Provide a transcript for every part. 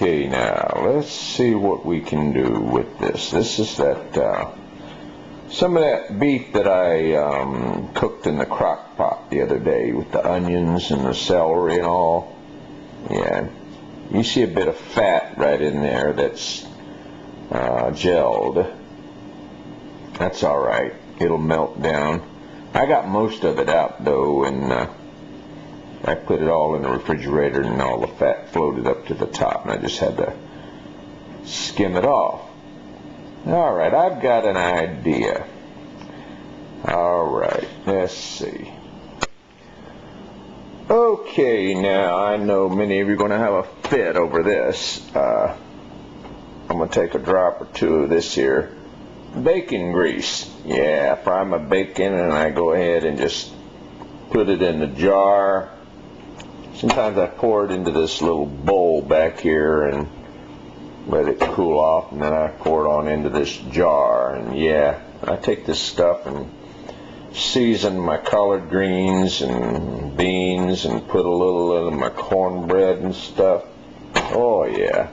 Okay, now let's see what we can do with this. This is that some of that beef that I cooked in the crock pot the other day with the onions and the celery and all. Yeah, you see a bit of fat right in there that's gelled. That's all right. It'll melt down. I got most of it out though, and I put it all in the refrigerator, and all the fat floated up to the top, and I just had to skim it off. All right, I've got an idea. All right, let's see. Okay, now I know many of you are going to have a fit over this. I'm going to take a drop or two of this here bacon grease. Yeah, fry my bacon, and I go ahead and just put it in the jar. Sometimes I pour it into this little bowl back here and let it cool off, and then I pour it on into this jar. And yeah, I take this stuff and season my collard greens and beans and put a little of my cornbread and stuff. Oh yeah.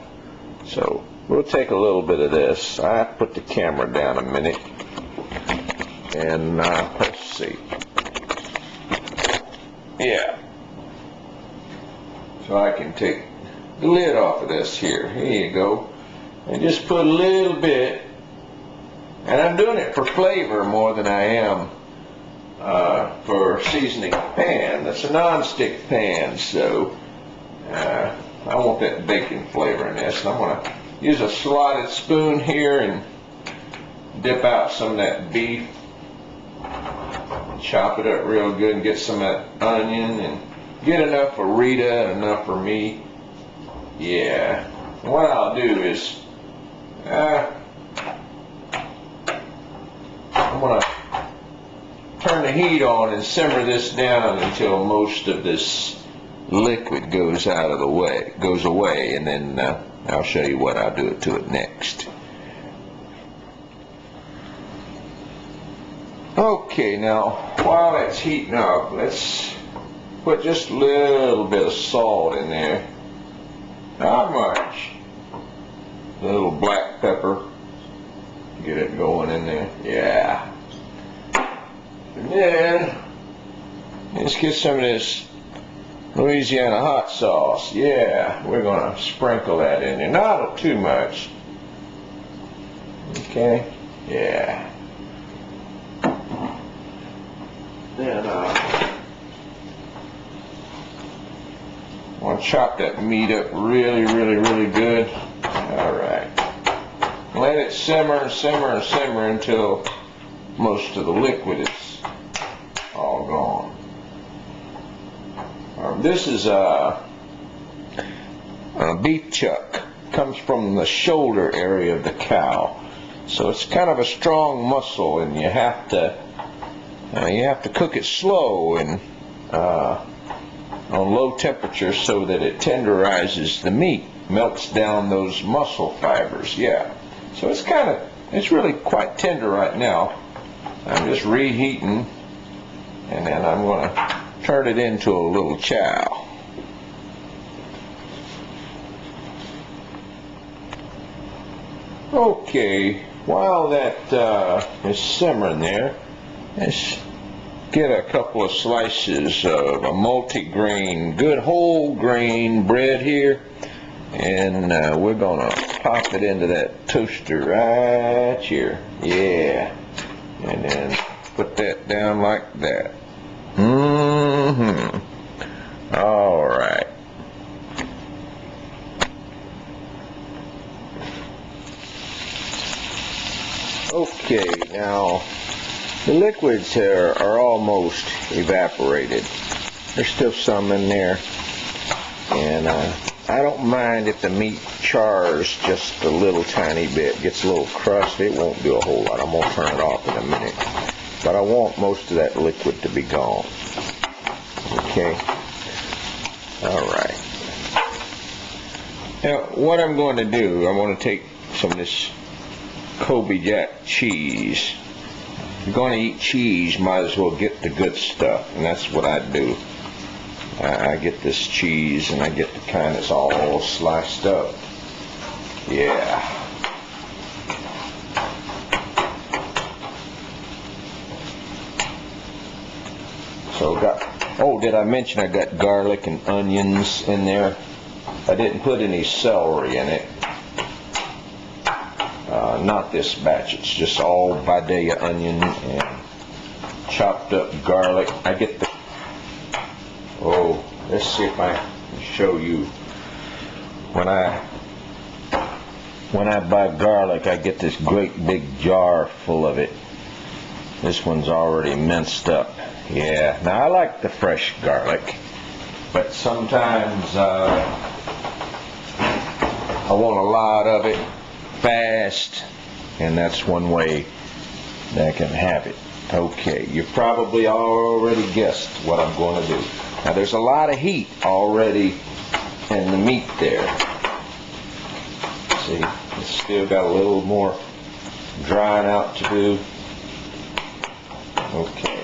So we'll take a little bit of this. I put the camera down a minute, and let's see. Yeah. So I can take the lid off of this here. Here you go. And just put a little bit. And I'm doing it for flavor more than I am for seasoning the pan. That's a non-stick pan, so I want that bacon flavor in this. And I'm going to use a slotted spoon here and dip out some of that beef. Chop it up real good and get some of that onion and get enough for Rita and enough for me. Yeah. And what I'll do is I'm going to turn the heat on and simmer this down until most of this liquid goes away, and then I'll show you what I'll do to it next. Okay, now while that's heating up, let's put just a little bit of salt in there. Not much. A little black pepper. Get it going in there. Yeah. And then let's get some of this Louisiana hot sauce. Yeah, we're going to sprinkle that in there. Not too much. Okay. Yeah. Then I want to chop that meat up really, really, really good. All right. Let it simmer and simmer and simmer until most of the liquid is all gone. This is a beef chuck. Comes from the shoulder area of the cow, so it's kind of a strong muscle, and you have to cook it slow and on low temperature so that it tenderizes the meat, melts down those muscle fibers. Yeah. So it's really quite tender right now. I'm just reheating, and then I'm going to turn it into a little chow. Okay, while that is simmering there, let's get a couple of slices of a multi-grain, good whole grain bread here, and we're going to pop it into that toaster right here. Yeah. And then put that down like that. All right. Okay, now the liquids here are almost evaporated. There's still some in there, and I don't mind if the meat chars just a little tiny bit, gets a little crust. It won't do a whole lot. I'm going to turn it off in a minute. But I want most of that liquid to be gone. Okay? All right. Now, what I'm going to do, I'm going to take some of this Kobe Jack cheese. If you're going to eat cheese, might as well get the good stuff, and that's what I do. I get this cheese, and I get the kind that's all sliced up. Yeah. So did I mention I got garlic and onions in there? I didn't put any celery in it. Not this batch. It's just all Vidalia onion and chopped up garlic. I get the... Oh, let's see if I can show you. When I buy garlic, I get this great big jar full of it. This one's already minced up. Yeah, now I like the fresh garlic, but sometimes I want a lot of it fast, and that's one way that I can have it. Okay, you probably already guessed what I'm going to do. Now there's a lot of heat already in the meat there. See, it's still got a little more drying out to do. Okay.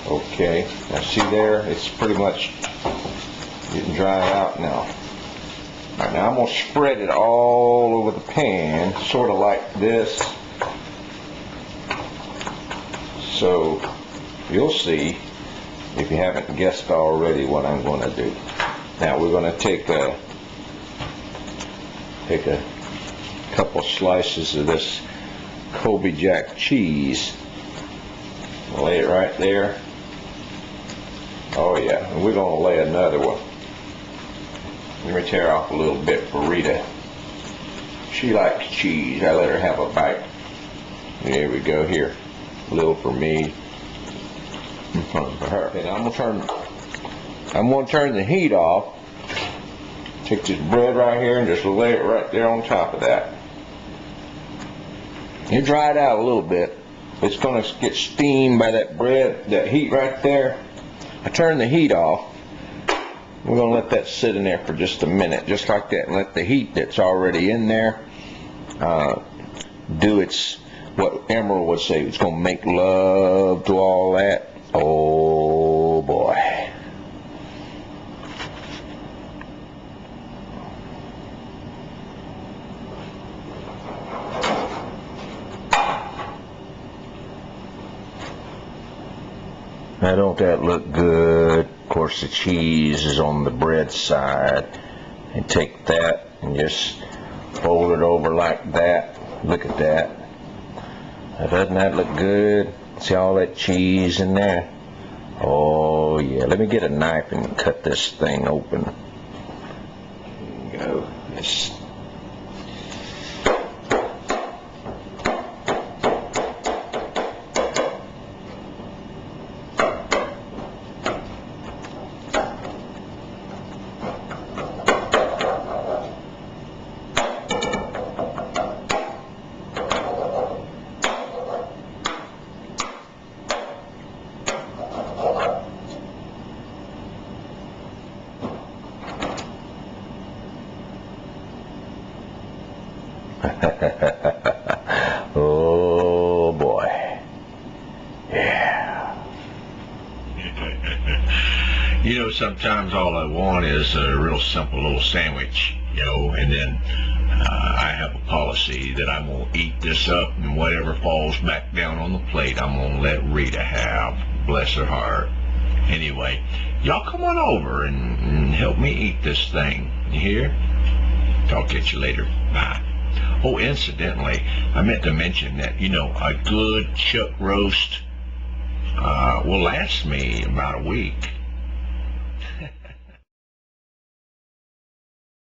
Okay, now see there, it's pretty much getting dry out now. Alright, now I'm going to spread it all over the pan, sort of like this. So, you'll see, if you haven't guessed already, what I'm going to do. Now we're going to take a couple slices of this Kobe Jack cheese, lay it right there. Oh yeah, and we're going to lay another one. Let me tear off a little bit for Rita. She likes cheese. I let her have a bite. There we go. Here, a little for me, and some for her. And I'm going to turn the heat off. Take this bread right here and just lay it right there on top of that. You dry it out a little bit. It's going to get steamed by that bread, that heat right there. I turn the heat off. We're going to let that sit in there for just a minute, just like that, and let the heat that's already in there do its, what Emerald would say, it's going to make love to all that. Oh boy. Now don't that look good? Of course the cheese is on the bread side. And take that and just fold it over like that. Look at that. Now, doesn't that look good? See all that cheese in there? Oh yeah. Let me get a knife and cut this thing open. There you go. Just oh boy. Yeah. You know, sometimes all I want is a real simple little sandwich, you know, and then I have a policy that I'm going to eat this up, and whatever falls back down on the plate, I'm going to let Rita have, bless her heart. Anyway, y'all come on over and help me eat this thing. You hear? Talk at you later. Bye. Oh, incidentally, I meant to mention that, you know, a good chuck roast will last me about a week.